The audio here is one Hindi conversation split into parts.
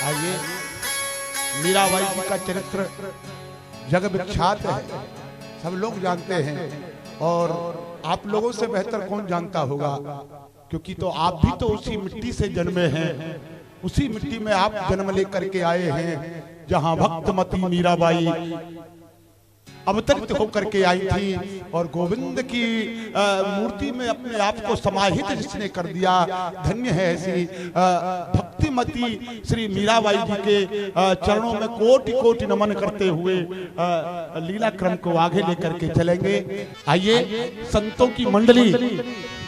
आइए, मीराबाई जी का चरित्र जग विख्यात है, सब लोग जानते हैं और आप लोगों से बेहतर कौन जानता होगा, क्योंकि तो आप भी तो उसी मिट्टी से जन्मे हैं, उसी मिट्टी में आप जन्म लेकर के आए हैं जहां भक्तमती मीराबाई अवतरित होकर के आई थी और गोविंद की मूर्ति में अपने आप को समाहित जिसने कर दिया, धन्य है ऐसी भक्तिमती श्री मीराबाई जी के चरणों में कोटि कोटि नमन करते हुए लीला क्रम को आगे लेकर के चलेंगे। आइए, संतों की मंडली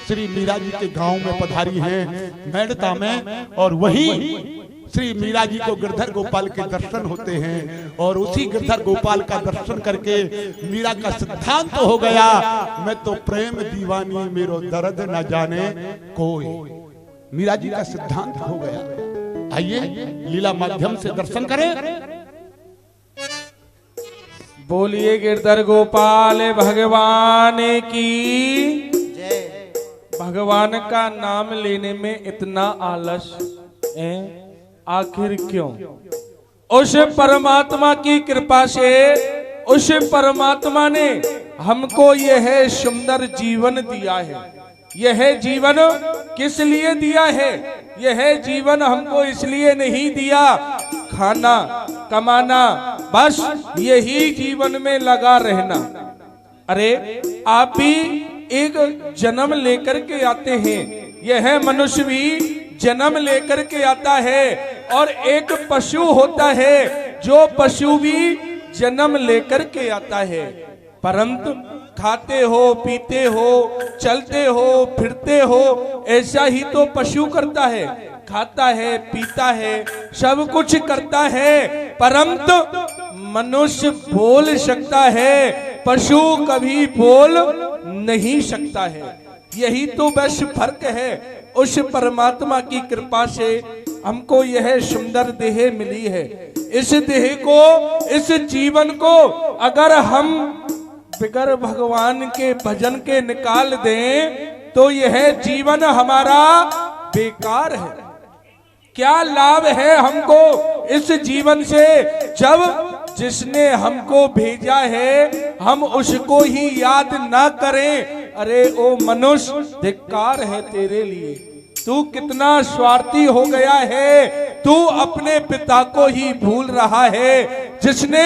श्री मीरा जी के गांव में पधारी हैं मेड़ता में, और वही श्री मीरा जी को गिरधर गोपाल के दर्शन होते हैं और उसी गिरधर गोपाल का दर्शन करके मीरा का सिद्धांत हो गया, मैं तो प्रेम दीवानी मेरो दर्द न जाने कोई। मीरा जी का सिद्धांत हो गया। आइए, लीला माध्यम से दर्शन करें। बोलिए गिरधर गोपाल भगवान की जय। भगवान का नाम लेने में इतना आलस है, आखिर क्यों? उस परमात्मा की कृपा से उस परमात्मा ने हमको यह सुंदर जीवन दिया है। यह जीवन किस लिए दिया है? यह जीवन हमको इसलिए नहीं दिया खाना कमाना, बस यही जीवन में लगा रहना। अरे आप भी एक जन्म लेकर के आते हैं, यह मनुष्य भी जन्म लेकर के आता है, और एक पशु होता है जो पशु भी जन्म लेकर के आता है, परंतु खाते हो पीते हो चलते हो फिरते हो, ऐसा ही तो पशु करता है, खाता है पीता है सब कुछ करता है, परंतु मनुष्य बोल सकता है, पशु कभी बोल नहीं सकता है। यही तो बस फर्क है। उस परमात्मा की कृपा से हमको यह सुंदर देह मिली है। इस देह को, इस जीवन को अगर हम बिगर भगवान के भजन के निकाल दें तो यह जीवन हमारा बेकार है। क्या लाभ है हमको इस जीवन से, जब जिसने हमको भेजा है हम उसको ही याद ना करें? अरे ओ मनुष्य, धिक्कार है तेरे लिए, तू कितना स्वार्थी हो गया है, तू अपने पिता को ही भूल रहा है जिसने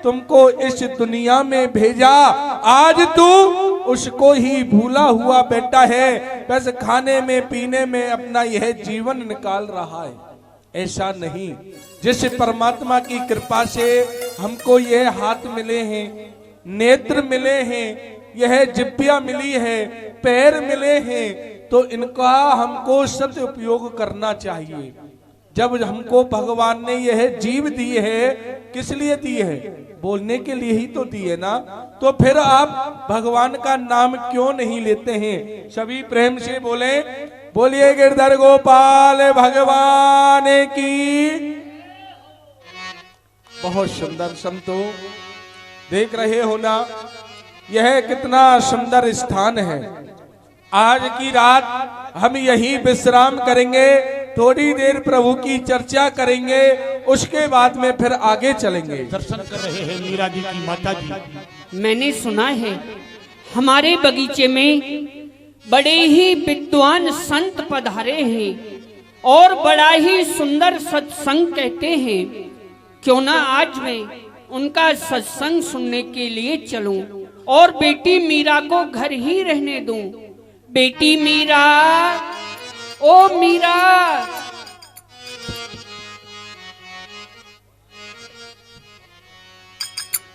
तुमको इस दुनिया में भेजा, आज तू उसको ही भूला हुआ बैठा है, बस खाने में पीने में अपना यह जीवन निकाल रहा है। ऐसा नहीं, जिस परमात्मा की कृपा से हमको यह हाथ मिले हैं, नेत्र मिले हैं, यह जिब्बिया मिली है, पैर मिले हैं, तो इनका हमको सद उपयोग करना चाहिए। जब हमको भगवान ने यह जीव दी है, किस लिए दी है? बोलने के लिए ही तो दी है ना, तो फिर आप भगवान का नाम क्यों नहीं लेते हैं? सभी प्रेम से बोले, बोलिए गिरधर गोपाल भगवान की। बहुत सुंदर संतो, देख रहे हो ना, यह कितना सुंदर स्थान है। आज की रात हम यही विश्राम करेंगे, थोड़ी देर प्रभु की चर्चा करेंगे, उसके बाद में फिर आगे चलेंगे। दर्शन कर रहे हैं मीरा जी की माता जी। मैंने सुना है हमारे बगीचे में बड़े ही विद्वान संत पधारे हैं और बड़ा ही सुंदर सत्संग कहते हैं, क्यों ना आज मैं उनका सत्संग सुनने के लिए चलूं और बेटी मीरा को घर ही रहने दूं। बेटी मीरा, ओ मीरा,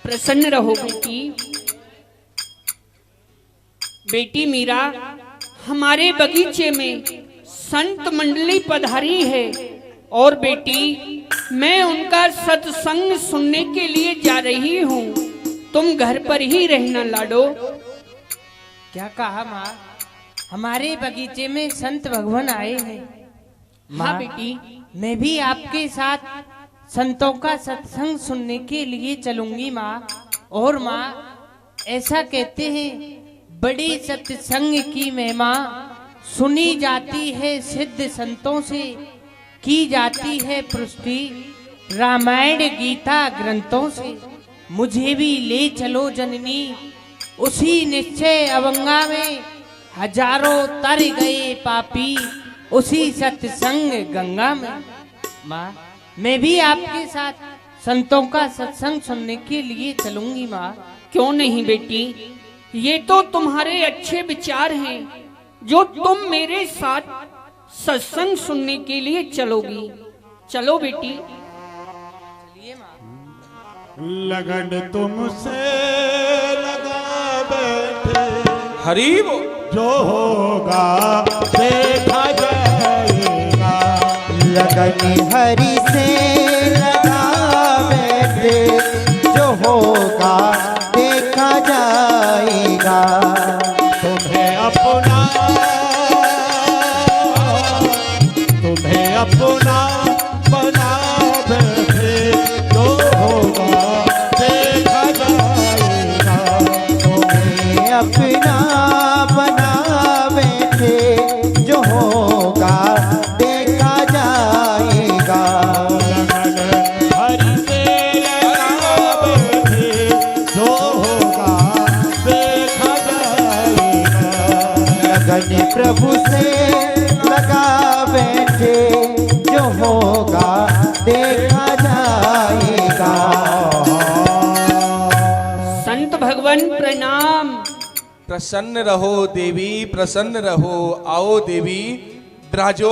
प्रसन्न रहो बेटी। बेटी मीरा, हमारे बगीचे में संत मंडली पधारी है और बेटी मैं उनका सत्संग सुनने के लिए जा रही हूँ, तुम घर पर ही रहना लाडो। क्या कहा माँ? हमारे बगीचे में संत भगवान आए हैं। हाँ बेटी, मैं भी आपके साथ संतों का सत्संग सुनने के लिए चलूंगी माँ। और माँ, ऐसा कहते हैं बड़ी सत्संग की महिमा सुनी जाती है सिद्ध संतों से, की जाती है पुष्टि रामायण गीता ग्रंथों से। मुझे भी ले चलो जननी, उसी निश्चय अवंगा में हजारों तर गए पापी, उसी सत्संग गंगा में। माँ, मैं भी आपके साथ संतों का सत्संग सुनने के लिए चलूंगी माँ। क्यों नहीं बेटी, ये तो तुम्हारे अच्छे विचार हैं जो तुम मेरे साथ सत्संग सुनने के लिए चलोगी। चलो बेटी। चलिए माँ। लगन तुमसे लगा बैठे, हरी बोल। जो होगा देखा जाएगा। लगन हरि से लगा बैठे, जो होगा देखा जाएगा। तुम्हें अपना बना बैठे, जो होगा देखा जाएगा। तुम्हें अपना बना बैठे, जो होगा देखा जाएगा। लगन हरि से लगा बैठे, जो होगा देखा जाएगा। लगन प्रभु से लगा बैठे, जो होगा देखा जाएगा। संत भगवान प्रणाम। प्रसन्न रहो देवी, प्रसन्न रहो। आओ देवी, विराजो।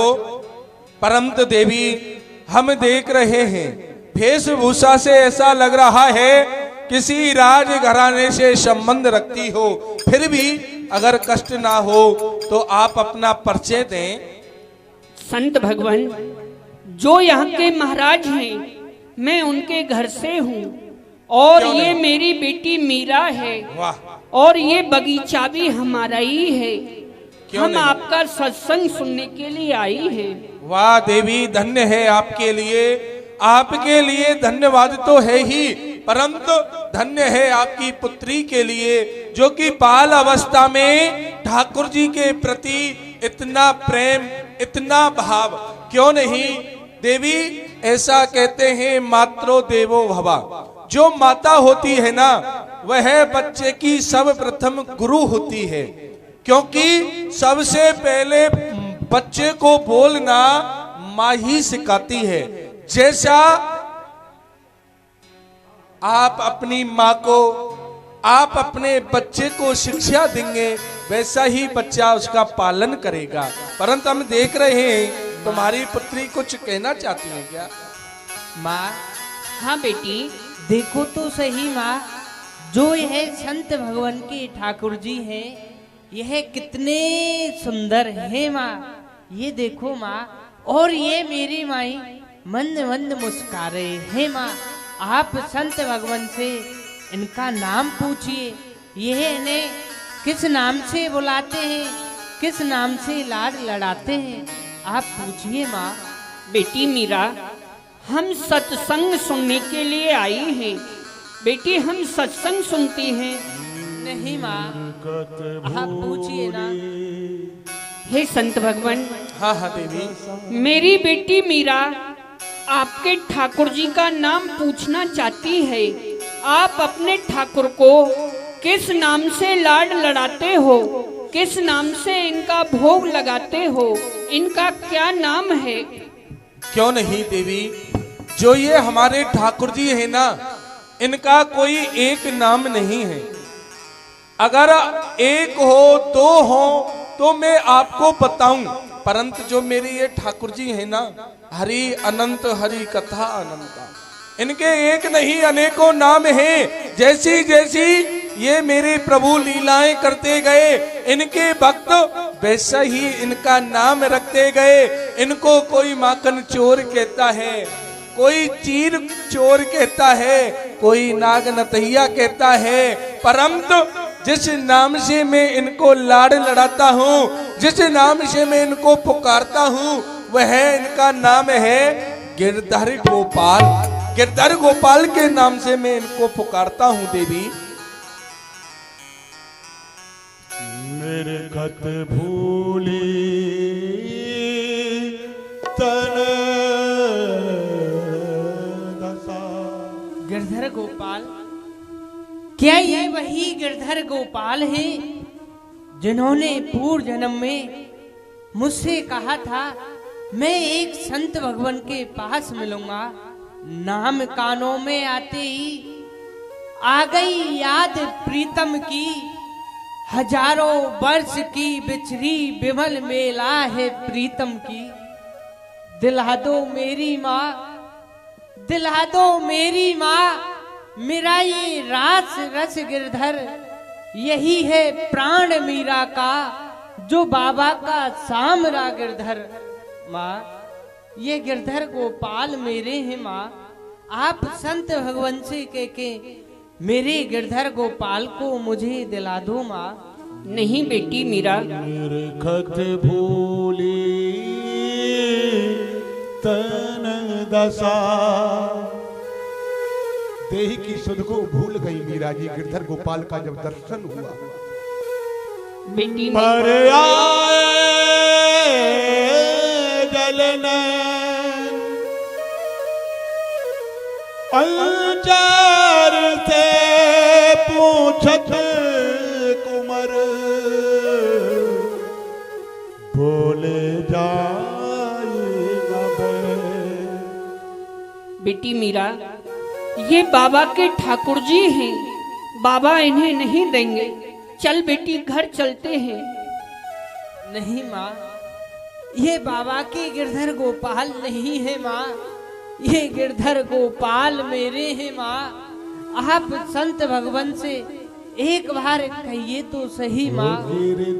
परमत देवी, हम देख रहे हैं वेशभूषा से ऐसा लग रहा है किसी राज घराने से संबंध रखती हो, फिर भी अगर कष्ट ना हो तो आप अपना परिचय दें। संत भगवान, जो यहाँ के महाराज हैं, मैं उनके घर से हूँ, और क्यों ये नहीं? मेरी बेटी मीरा है, वाह, और ये बगीचा भी हमारा ही है। क्यों हम नहीं? आपका सत्संग सुनने के लिए आई हैं। वाह देवी, धन्य है आपके लिए। आपके लिए धन्यवाद तो है ही, परंतु धन्य है आपकी पुत्री के लिए, जो कि बाल अवस्था में ठाकुर जी के प्रति इतना प्रेम, इतना भाव। क्यों नहीं देवी, ऐसा कहते हैं मात्रो देवो भवा। जो माता होती है ना, वह बच्चे की सर्वप्रथम गुरु होती है, क्योंकि सबसे पहले बच्चे को बोलना माँ ही सिखाती है। जैसा आप अपनी माँ को, आप अपने बच्चे को शिक्षा देंगे, वैसा ही बच्चा उसका पालन करेगा। परंतु हम देख रहे हैं तुम्हारी पुत्री कुछ कहना चाहती है क्या? माँ, हाँ बेटी। देखो तो सही माँ, जो यह संत भगवान के ठाकुर जी हैं, यह कितने सुंदर है माँ। ये देखो माँ, और ये मेरी माई मंद मंद मुस्का रहे हैं माँ। आप संत भगवान से इनका नाम पूछिए, यह इन्हें किस नाम से बुलाते हैं, किस नाम से लाड लड़ाते हैं, आप पूछिए माँ। बेटी मीरा, हम सत्संग सुनने के लिए आई हैं। बेटी, हम सत्संग सुनती हैं। नहीं माँ, आप पूछिए ना। हे संत भगवान, हाँ हाँ देवी। मेरी बेटी मीरा आपके ठाकुर जी का नाम पूछना चाहती है। आप अपने ठाकुर को किस नाम से लाड लड़ाते हो, किस नाम से इनका भोग लगाते हो, इनका क्या नाम है? क्यों नहीं देवी, जो ये हमारे ठाकुर जी है ना, इनका कोई एक नाम नहीं है। अगर एक हो, दो हो तो मैं आपको बताऊं, परंतु जो मेरे ये ठाकुर जी है ना, हरि अनंत हरि कथा अनंता, इनके एक नहीं अनेकों नाम हैं। जैसी जैसी ये मेरे प्रभु लीलाएं करते गए, इनके भक्त वैसा ही इनका नाम रखते गए। इनको कोई माखन चोर कहता है, कोई चीर चोर कहता है, कोई नाग नतैया कहता है, परंतु जिस नाम से मैं इनको लाड लड़ाता हूँ, जिस नाम से मैं इनको पुकारता हूँ, वह इनका नाम है गिरधर गोपाल। गिरधर गोपाल के नाम से मैं इनको पुकारता हूँ देवी। निर्गत भूली तन गिरधर गोपाल, क्या ये वही गिरधर गोपाल हैं जिन्होंने पूर्व जन्म में मुझसे कहा था मैं एक संत भगवान के पास मिलूंगा? नाम कानों में आते ही आ गई याद प्रीतम की, हजारों वर्ष की बिछड़ी विमल मेला है प्रीतम की। दिला दो मेरी माँ, दिला दो मेरी माँ, मेरा ये रास रस गिरधर, यही है प्राण मीरा का, जो बाबा का सामरा गिरधर। माँ, ये गिरधर गोपाल मेरे हैं माँ, आप संत भगवान से कह के मेरे गिरधर गोपाल को मुझे दिला दो माँ। नहीं बेटी मीरा, निर्खत भूली तन दशा, देही की सुध को भूल गई मीरा जी गिरधर गोपाल का जब दर्शन हुआ। बेटी पर आए जलन अंचार से पूछत कुमर, बोले जाएगा बेटी मीरा, ये बाबा के ठाकुर जी हैं, बाबा इन्हें नहीं देंगे। चल बेटी घर चलते हैं। नहीं माँ, ये बाबा के गिरधर गोपाल नहीं है माँ, ये गिरधर गोपाल मेरे हैं माँ। आप संत भगवान से एक बार कहिए तो सही माँ।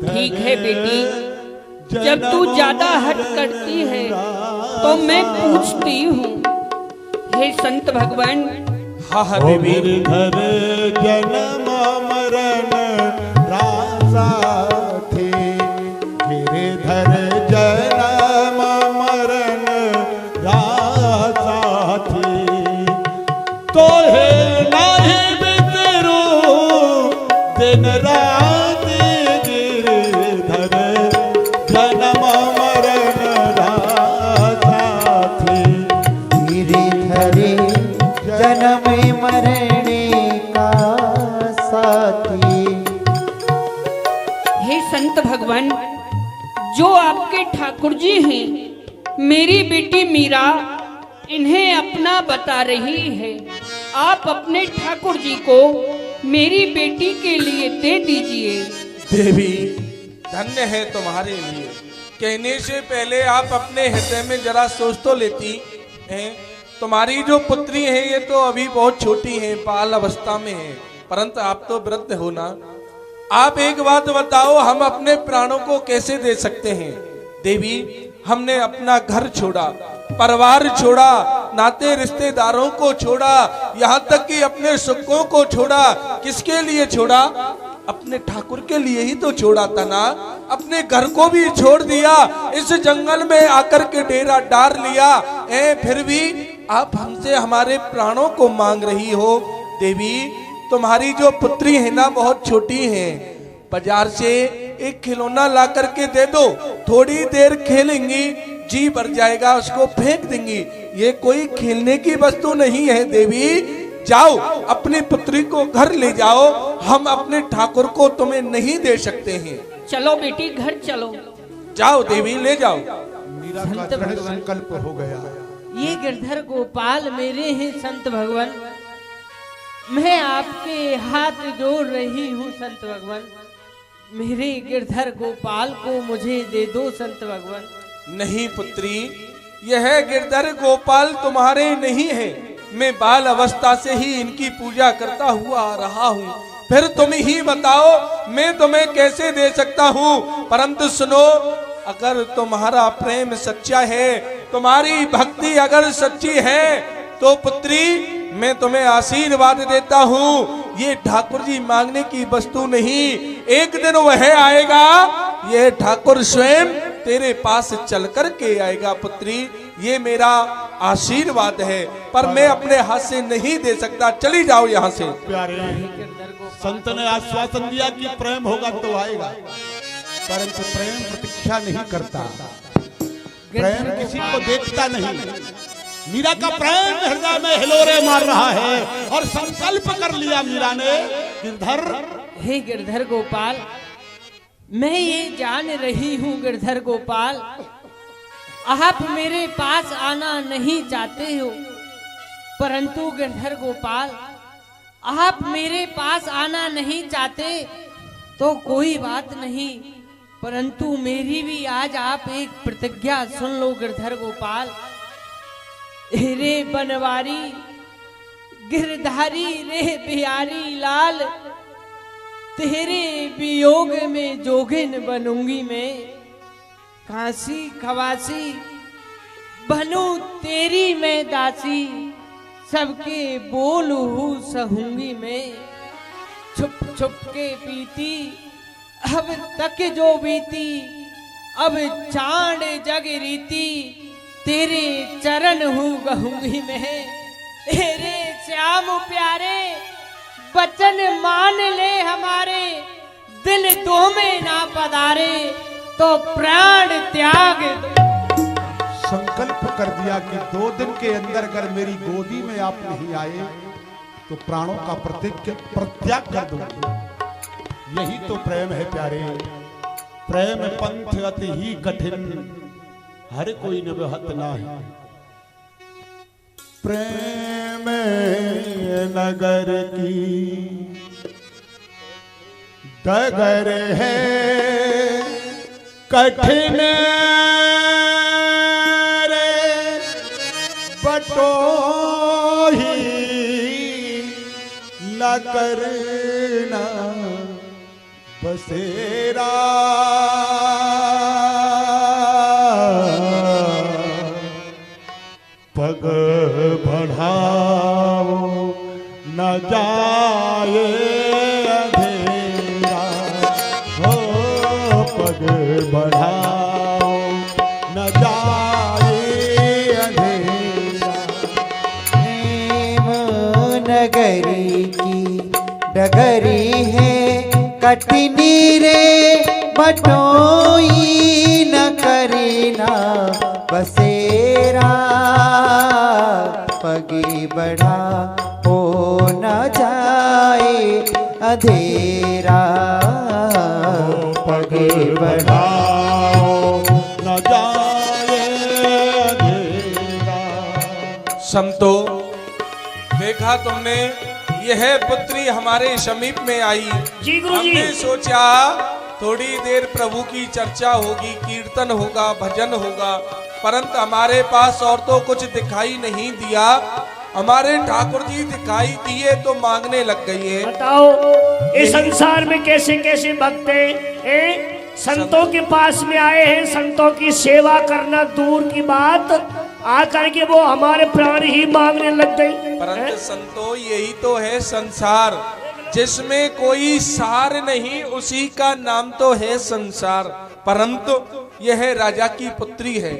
ठीक है बेटी, जब तू ज्यादा हट करती है तो मैं पूछती हूँ। हे संत भगवान, हाँ देवी, गिरधर जन्म मरण रासा थे, गिरधर जन्म मरण रासा थे, तो है नहीं बितरू दिन रात, गिरधर जन्म मरण रासा थे। गिरधरे जन्म मरने का साथी। हे संत भगवान, जो आपके ठाकुर जी हैं, मेरी बेटी मीरा इन्हें अपना बता रही है। आप अपने ठाकुर जी को मेरी बेटी के लिए दे दीजिए। देवी धन्य है तुम्हारे लिए। कहने से पहले आप अपने हृदय में जरा सोच तो लेती हैं। तुम्हारी जो पुत्री है ये तो अभी बहुत छोटी है, बाल अवस्था में है, परंतु आप तो वृद्ध हो ना। आप एक बात बताओ, हम अपने प्राणों को कैसे दे सकते हैं? देवी, हमने अपना घर छोड़ा, परिवार छोड़ा, नाते रिश्तेदारों को छोड़ा, यहाँ तक कि अपने सुखों को छोड़ा। किसके लिए छोड़ा? अपने ठाकुर के लिए ही तो छोड़ा था ना। अपने घर को भी छोड़ दिया, इस जंगल में आकर के डेरा डाल लिया, फिर भी आप हमसे हमारे प्राणों को मांग रही हो। देवी, तुम्हारी जो पुत्री है ना बहुत छोटी है, बाजार से एक खिलौना ला करके दे दो, थोड़ी देर खेलेंगी, जी भर जाएगा, उसको फेंक देंगी। ये कोई खेलने की वस्तु नहीं है। देवी, जाओ अपनी पुत्री को घर ले जाओ, हम अपने ठाकुर को तुम्हें नहीं दे सकते हैं। चलो बेटी घर चलो। जाओ देवी, ले जाओ। मीरा का दृढ़ संकल्प हो गया। ये गिरधर गोपाल मेरे हैं संत भगवान, मैं आपके हाथ जोड़ रही हूँ संत भगवान। मेरे गिरधर गोपाल को मुझे दे दो संत भगवान। नहीं पुत्री, यह गिरधर गोपाल तुम्हारे नहीं है। मैं बाल अवस्था से ही इनकी पूजा करता हुआ आ रहा हूँ। फिर तुम ही बताओ मैं तुम्हें कैसे दे सकता हूँ। परंतु सुनो, अगर तुम्हारा प्रेम सच्चा है, तुम्हारी भक्ति अगर सच्ची है, तो पुत्री मैं तुम्हें आशीर्वाद देता हूँ। ये ठाकुर जी मांगने की वस्तु नहीं, एक दिन वह आएगा, ये ठाकुर स्वयं तेरे पास चल कर के आएगा। पुत्री, ये मेरा आशीर्वाद है, पर मैं अपने हाथ से नहीं दे सकता। चली जाओ यहाँ से। प्यारे संत ने आश्वासन दिया कि प्रेम होगा तो आएगा, परंतु प्रेम प्रतीक्षा नहीं करता, प्रेम किसी को देखता नहीं, मीरा का प्रेम हृदय में हिलोरे मार रहा है और संकल्प कर लिया मीरा ने, गिरधर हे गिरधर गोपाल, मैं ये जान रही हूँ गिरधर गोपाल, आप मेरे पास आना नहीं चाहते हो, परंतु गिरधर गोपाल आप मेरे पास आना नहीं चाहते तो कोई बात नहीं, परंतु मेरी भी आज आप एक प्रतिज्ञा सुन लो गिरधर गोपाल। रे बनवारी गिरधारी रे बिहारी लाल, तेरे वियोग में जोगिन बनूंगी मैं, काशी खवासी बनू तेरी मैं दासी, सबके बोल हूँ सहूंगी मैं, छुप छुप के पीती अब तक जो बीती, अब चांद जग रीति, तेरे चरण हूँ गहूंगी मैं। तेरे श्याम प्यारे वचन मान ले हमारे, दिल दो में ना पधारे तो प्राण त्याग दो। संकल्प कर दिया कि 2 दिन के अंदर अगर मेरी गोदी में आप नहीं आए तो प्राणों का प्रत्याग कर दूंगी। यही तो प्रेम है प्यारे, प्रेम पंथ अति ही कठिन, हर कोई निभत नाही। प्रेम नगर की डगर है कठिन बटोही न करना बसेरा, पग बढ़ाओ न जाए अंधेरा, हो पग बढ़ाओ न जाए अंधेरा। प्रेम नगरी की डगरी है कठिनी रे, बटोई न करना बसेरा, पगे बढ़ा हो न जाए अंधेरा, पगे बढ़ाओ न जाए अंधेरा। संतो, देखा तुमने, यह पुत्री हमारे समीप में आई। जी गुरुजी। हमने सोचा थोड़ी देर प्रभु की चर्चा होगी, कीर्तन होगा, भजन होगा, परंतु हमारे पास और तो कुछ दिखाई नहीं दिया। हमारे ठाकुर जी दिखाई दिए तो मांगने लग गई है। बताओ इस संसार में कैसे कैसे भक्त हैं, संतों के पास में आए हैं, संतों की सेवा करना दूर की बात, आकर के वो हमारे प्राण ही मांगने लग गई। परंतु संतो, यही तो है संसार, जिसमें कोई सार नहीं, उसी का नाम तो है संसार। परंतु यह राजा की पुत्री है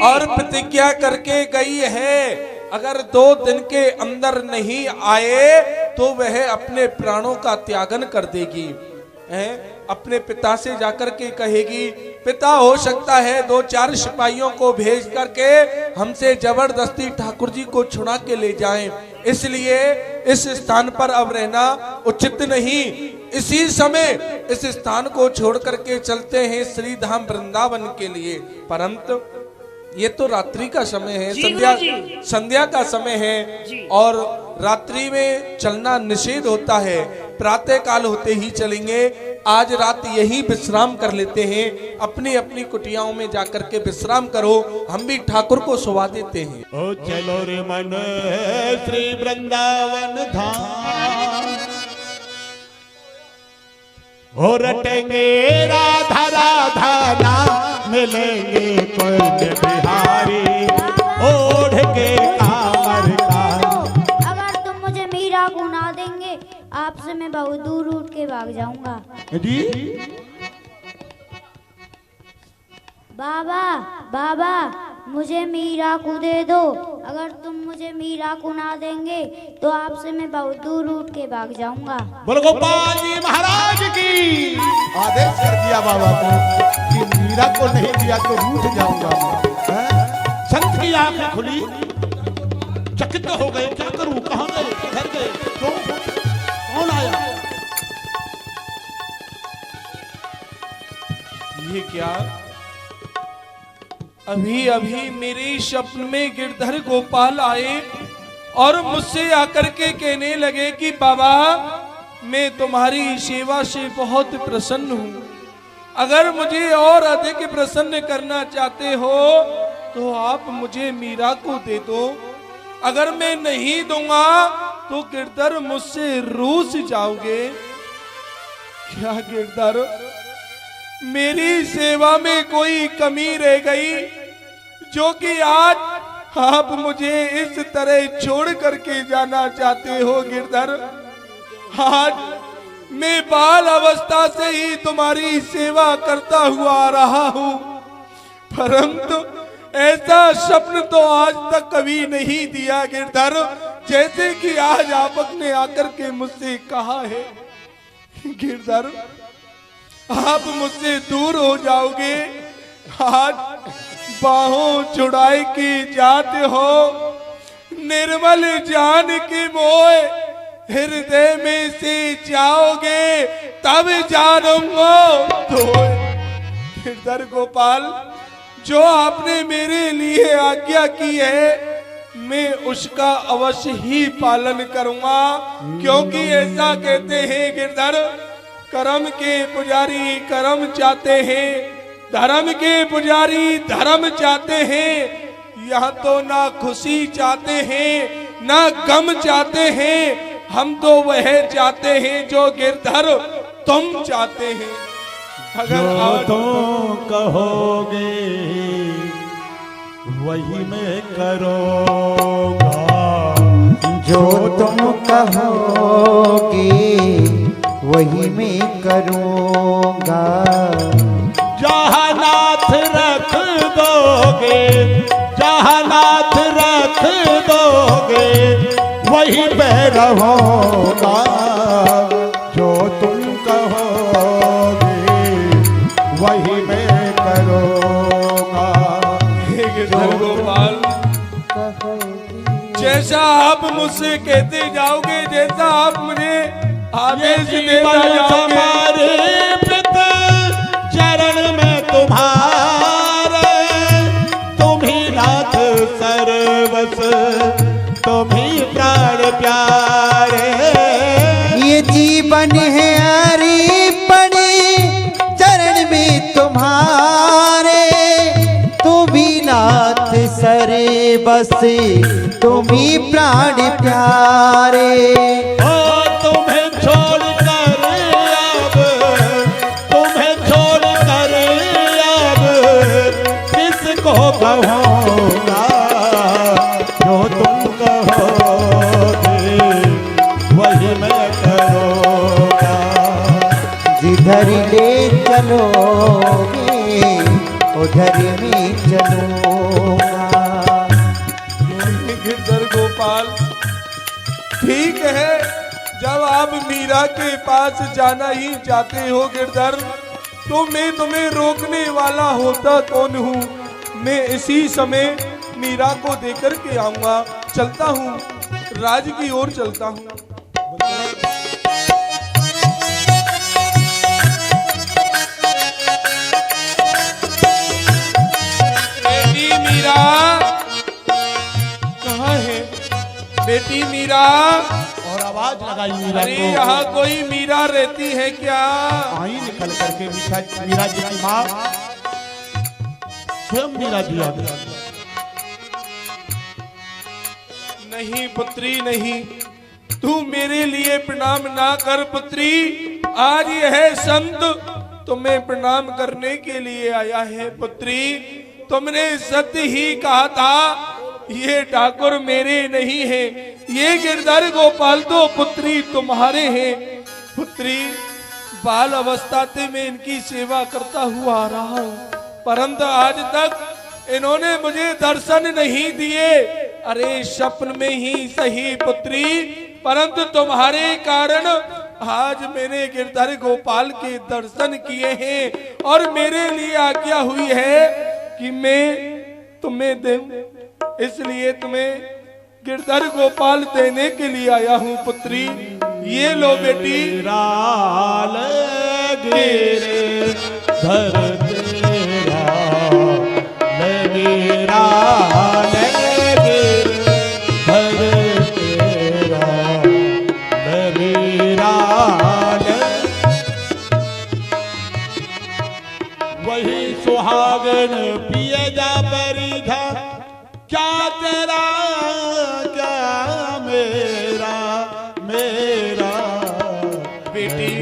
और प्रतिज्ञा करके गई है, अगर 2 दिन के अंदर नहीं आए तो वह अपने प्राणों का त्यागन कर देगी। अपने पिता से जाकर के कहेगी, पिता हो सकता है 2-4 सिपाहियों को भेज करके हमसे जबरदस्ती ठाकुर जी को छुड़ा के ले जाएं, इसलिए इस स्थान पर अब रहना उचित नहीं। इसी समय इस स्थान को छोड़ करके चलते हैं श्री धाम वृंदावन के लिए। परंतु ये तो रात्रि का समय है, संध्या का समय है और रात्रि में चलना निषेध होता है, प्रातः काल होते ही चलेंगे। आज रात यही विश्राम कर लेते हैं, अपनी अपनी कुटियाओं में जाकर के विश्राम करो, हम भी ठाकुर को सुवा देते हैं। ओ चलो रे मन श्री वृंदावन धाम, हो रटेंगे राधा राधा नाम, मिलेंगे कुंज बिहारी ओढ़ के कांवर का। अगर तुम मुझे मीरा को ना देंगे, आपसे मैं बहुत दूर उठ के भाग जाऊंगा। जी बाबा बाबा, मुझे मीरा को दे दो, अगर तुम मुझे मीरा को ना देंगे तो आपसे मैं बहुत दूर उठ के भाग जाऊंगा। बोलो गोपाल जी महाराज की। आदेश कर दिया बाबा को कि मीरा को नहीं दिया तो रूठ जाऊंगा। संत की आंखें खुली, चकित हो गए, क्या करूं, कहां गए, किधर गए, क्यों, कौन आया? ये क्या? अभी अभी मेरे स्वप्न में गिरधर गोपाल आए और मुझसे आकर के कहने लगे कि बाबा मैं तुम्हारी सेवा से बहुत प्रसन्न हूं, अगर मुझे और अधिक प्रसन्न करना चाहते हो तो आप मुझे मीरा को दे दो, अगर मैं नहीं दूंगा तो गिरधर मुझसे रूठ जाओगे। क्या गिरधर, मेरी सेवा में कोई कमी रह गई जो कि आज आप मुझे इस तरह छोड़ करके जाना चाहते हो? गिरधर, आज मैं बाल अवस्था से ही तुम्हारी सेवा करता हुआ आ रहा हूं, परंतु ऐसा स्वप्न तो आज तक कभी नहीं दिया गिरधर, जैसे कि आज आपने आकर के मुझसे कहा है। गिरधर, आप मुझसे दूर हो जाओगे, आज बाहों छुड़ाए के जाते हो, निर्मल जान के मोह हृदय में से जाओगे तब जानूंगा। तो गिरधर गोपाल, जो आपने मेरे लिए आज्ञा की है मैं उसका अवश्य ही पालन करूंगा, क्योंकि ऐसा कहते हैं गिरधर, कर्म के पुजारी कर्म चाहते हैं, धर्म के पुजारी धर्म चाहते हैं। यहाँ तो ना खुशी चाहते हैं ना गम चाहते हैं, हम तो वह चाहते हैं जो गिरधर तुम चाहते हैं। अगर जो तुम कहोगे वही मैं करूँगा, जो तुम कहोगे वही मैं करूँगा, जहाँ नाथ रख दोगे, जहाँ नाथ रख दोगे वहीं पे रहूँगा, जो तुम कहोगे वही मैं करूँगा। गिरधर गोपाल, जैसा आप मुझसे कहते जाओगे, जैसा आप मुझे आदेश देता जाओगे, चरण में तुम्हारे, तुम ही नाथ सर्वस, तुम ही प्राण प्यारे। ये जीवन है पड़े चरण में तुम्हारे, तुम ही नाथ सरे बस, तुम ही प्राण प्यारे। तुम्हें छोड़ कर अब, तुम्हें छोड़ कर अब किसको कहूँगा, जो तुम कहोगे वही मैं करूँगा। जिधर ले चलोगे उधर में चलूँगा। गिरधर गोपाल, ठीक है, जब आप मीरा के पास जाना ही चाहते हो गिरधर, तो मैं तुम्हें रोकने वाला होता कौन हूँ? मैं इसी समय मीरा को देकर के आऊंगा, चलता हूँ, राज की ओर चलता हूँ। बेटी मीरा कहाँ है? बेटी मीरा, और आवाज लगाई मीरा अरे को। यहाँ कोई मीरा रहती है क्या? आई निकल करके मीरा जी की माँ स्वयं मीरा जी आ गई। नहीं पुत्री नहीं, तू मेरे लिए प्रणाम ना कर पुत्री, आज यह संत तुम्हें प्रणाम करने के लिए आया है। पुत्री, तुमने सत्य ही कहा था, ये ठाकुर मेरे नहीं है, ये गिरधर गोपाल तो पुत्री तुम्हारे हैं। पुत्री, बाल अवस्था से मैं इनकी सेवा करता हुआ आ रहा हूँ, परंतु आज तक इन्होंने मुझे दर्शन नहीं दिए। अरे स्वप्न में ही सही पुत्री, परंतु तुम्हारे कारण आज मैंने गिरधर गोपाल के दर्शन किए हैं और मेरे लिए आज्ञा हुई है कि मैं तुम्हें दूं, इसलिए तुम्हें गिरधर गोपाल देने के लिए आया हूँ पुत्री। ये लो बेटी। राल गिरधर तेरा मेरा गिरधर तेरा मेरा वही सुहागन पिए जा परिधा क्या तेरा क्या मेरा मेरा बेटी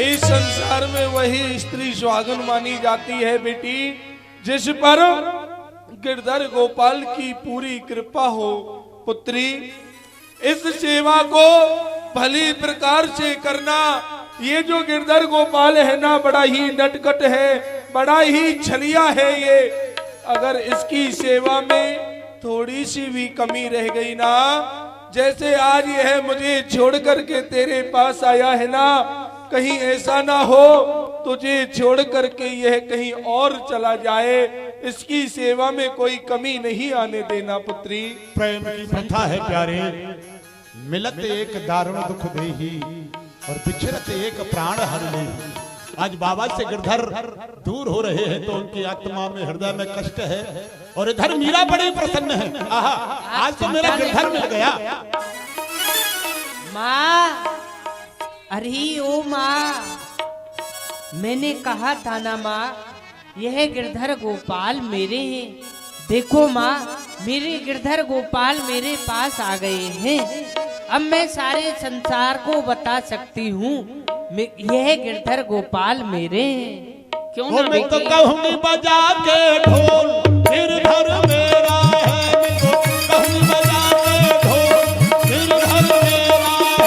इस संसार में वही स्त्री सुहागन मानी जाती है बेटी जिस पर गिरधर गोपाल की पूरी कृपा हो। पुत्री इस सेवा को भली प्रकार से करना। ये जो गिरधर गोपाल है ना बड़ा ही नटखट है, बड़ा ही छलिया है ये। अगर इसकी सेवा में थोड़ी सी भी कमी रह गई ना, जैसे आज यह मुझे छोड़ करके तेरे पास आया है ना, कहीं ऐसा ना हो तुझे छोड़ करके यह कहीं और चला जाए। इसकी सेवा में कोई कमी नहीं आने देना पुत्री। प्रेम की प्रथा है प्यारे, मिलत एक दारुण दुख देही और बिछड़त एक प्राण हर ले। आज बाबा से गिरधर दूर हो रहे हैं तो उनकी आत्मा में हृदय में कष्ट है और इधर मीरा बड़ी प्रसन्न है। आहा, आज तो मेरा गिरधर मिल गया। माँ, अरे ओ माँ, मैंने कहा था ना माँ, यह गिरधर गोपाल मेरे हैं। देखो माँ, मेरे गिरधर गोपाल मेरे पास आ गए हैं। अब मैं सारे संसार को बता सकती हूँ यह गिरधर गोपाल मेरे हैं। क्यों और ना मैं तो बेटी? कहूँगी बजा के ढोल गिरधर मेरा है। मैं तो कहूँगी बजा के ढोल गिरधर मेरा है।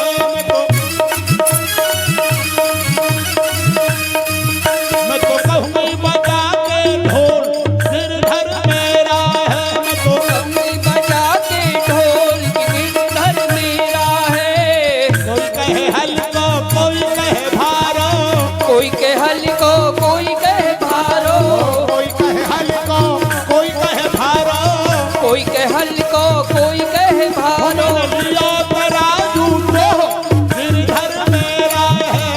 मैं तो कहूँगी बजा के ढोल गिरधर मेरा है। मैं तो कहूँगी बजा के ढोल गिरधर मेरा है। कोई कहे हल्को कोई कहे भारो, कोई के हल को कोई कहे भारो, कोई कहे हल्को कोई कहे भारो। कोई के हल को कोई कहे भारो। लियो तराजू तो गिरधर मेरा है।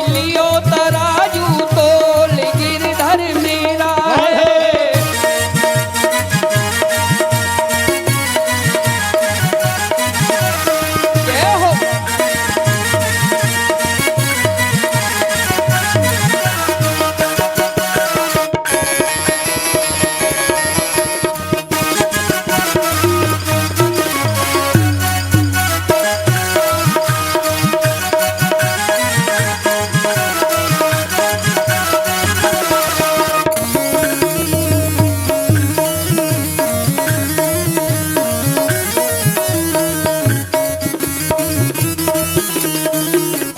लियो तराजू तोल गिरधर मेरा है। जय हो।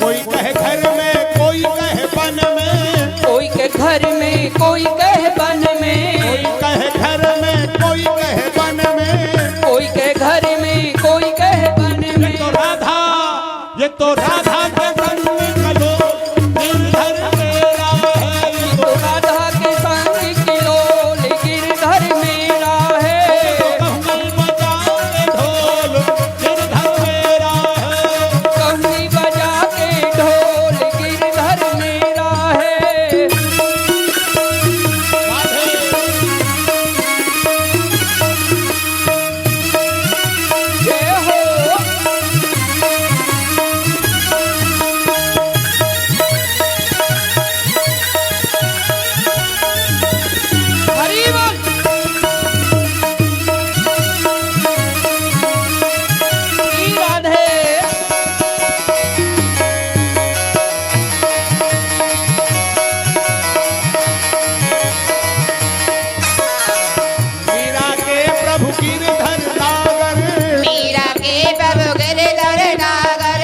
कोई कहे घर में कोई कहे बन में, कोई के घर में कोई कहे बन में, कोई कहे घर में कोई कहे बन में। कोई के घर में कोई कहे बन में। तो राधा ये तो राधा के संग निकलो गिरधर मेरा है। ये तो राधा के संग किलोल गिरधर मेरा है। कहूँगी बजा के ढोल गिरधर मेरा है। कहूँगी बजा के ढोल गिरधर मेरा है। जय हो। हरि बोल। श्री राधे। मीरा के प्रभु गिरधर नागर, मीरा के प्रभु गिरधर नागर,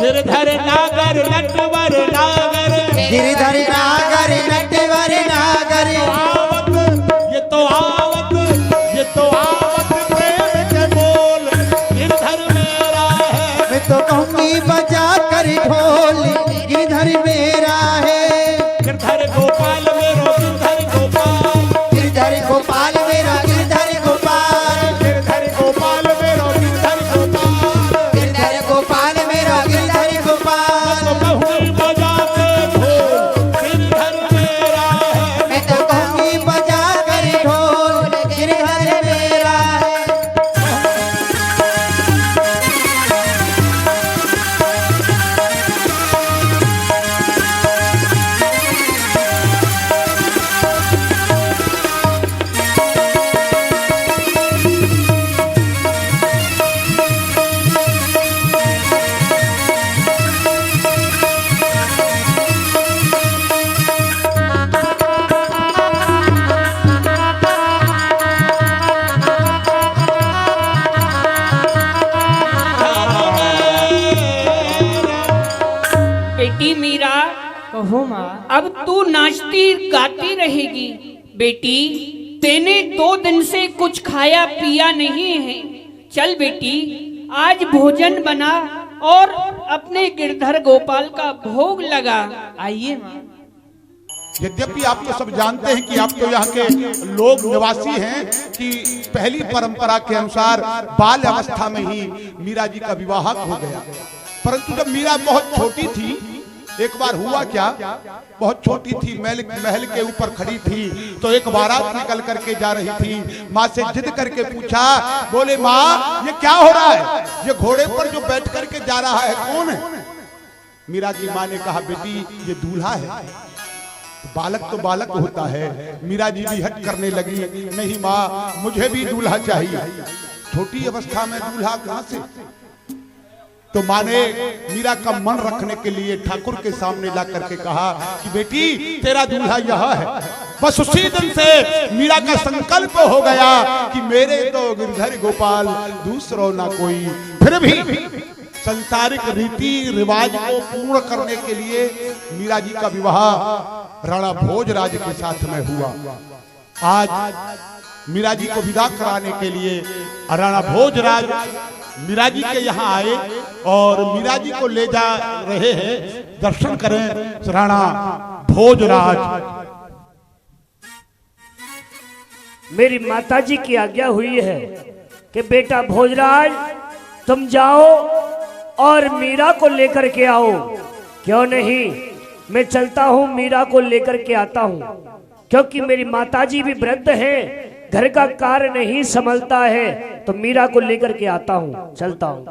गिरधर नागर नटवर नागर। गिरधर नागर नटवर नागर। ये तो आवत ये तो आवत प्रेम के बोल गिरधर मेरा है। मैं तो कहूँगी बजा कर ढोल गिरधर मेरा है। गिरधर गोपाल मेरो गिरधर गोपाल, गिरधर गोपाल मेरा गिरधर गोपाल। गिरधर कहो माँ। अब तू नाचती गाती रहेगी। बेटी, तेने 2 दिन से कुछ खाया पिया नहीं है। चल बेटी, आज भोजन बना और अपने गिरधर गोपाल का भोग लगा। आइए माँ। यद्यपि आप तो सब जानते हैं कि आप तो यहाँ के लोग निवासी हैं कि पहली परंपरा के अनुसार बाल अवस्था में ही मीरा जी का विवाह हो गया, परंतु जब मीरा बहुत छोटी थी, एक बार हुआ क्या, बहुत छोटी थी, महल के ऊपर खड़ी थी, तो एक बारात निकल करके जा रही थी। माँ से जिद करके पूछा, बोले माँ ये क्या हो रहा है, ये घोड़े पर जो बैठ करके जा रहा है कौन है? मीरा की माँ ने कहा, बेटी ये दूल्हा है। बालक तो बालक होता है। मीरा जी भी हट करने लगी, नहीं माँ मुझे भी दूल्हा चाहिए। छोटी अवस्था में दूल्हा कहां से? तो माँ ने मीरा का मन रखने के लिए ठाकुर के सामने ला करके कहा कि बेटी तेरा दूल्हा यह है। बस उसी दिन से मीरा का संकल्प हो गया कि मेरे तो गिरधर गोपाल दूसरों ना कोई। फिर भी संसारिक रीति रिवाज को पूर्ण करने के लिए मीरा जी का विवाह राणा भोजराज के साथ में हुआ। आज मीरा जी को विदा कराने के लिए राणा भोजराज मीरा जी के यहाँ आए और मीरा जी को ले जा रहे हैं। दर्शन करें राणा भोजराज। मेरी माताजी की आज्ञा हुई है कि बेटा भोजराज तुम जाओ और मीरा को लेकर के आओ। क्यों नहीं, मैं चलता हूँ, मीरा को लेकर के आता हूँ, क्योंकि मेरी माताजी भी वृद्ध है, घर का कार्य नहीं संभलता है, तो मीरा को लेकर के आता हूँ, चलता हूँ।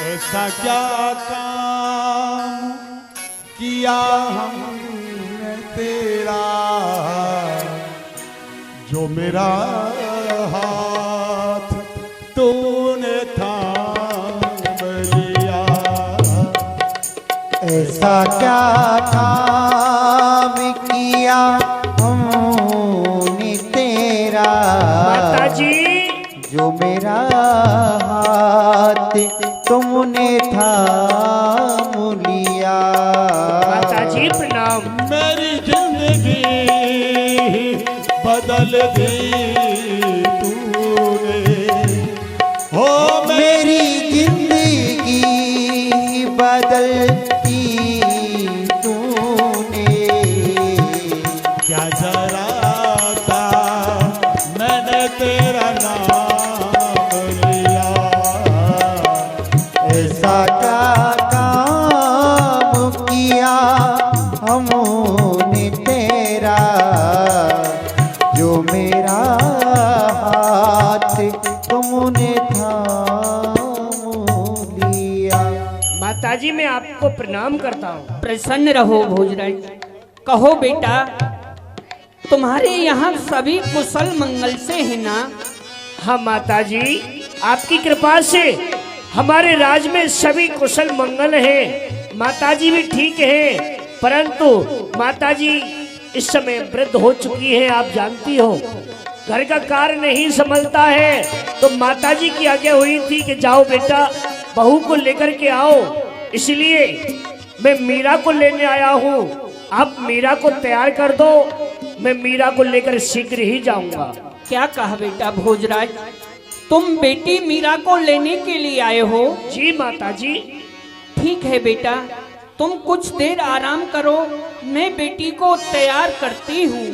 ऐसा क्या काम किया हमने तेरा, जो मेरा हाथ तूने थाम लिया। ऐसा क्या काम किया हमने तेरा, माताजी जो मेरा हाथ तुमने थाम लिया। माताजी प्रणाम। मेरी जिंदगी बदल दी तूने, हो मेरी जिंदगी बदलती तूने। क्या जरा सा मैंने तेरा नाम लिया। ऐसा क्या काम किया हमने तेरा, जो मेरा हाथ तुमने थाम लिया। माताजी मैं आपको प्रणाम करता हूँ। प्रसन्न रहो भोजराज। कहो बेटा, तुम्हारे यहाँ सभी कुशल मंगल से है ना? हाँ माताजी, आपकी कृपा से हमारे राज में सभी कुशल मंगल है। माताजी भी ठीक है, परंतु माताजी इस समय वृद्ध हो चुकी है, आप जानती हो, घर का कार्य नहीं संभलता है। तो माताजी की आज्ञा हुई थी कि जाओ बेटा बहू को लेकर के आओ, इसलिए मैं मीरा को लेने आया हूँ। आप मीरा को तैयार कर दो, मैं मीरा को लेकर शीघ्र ही जाऊंगा। क्या कहा बेटा भोजराज, तुम बेटी मीरा को लेने के लिए आए हो? जी माताजी। ठीक है बेटा, तुम कुछ देर आराम करो, मैं बेटी को तैयार करती हूँ।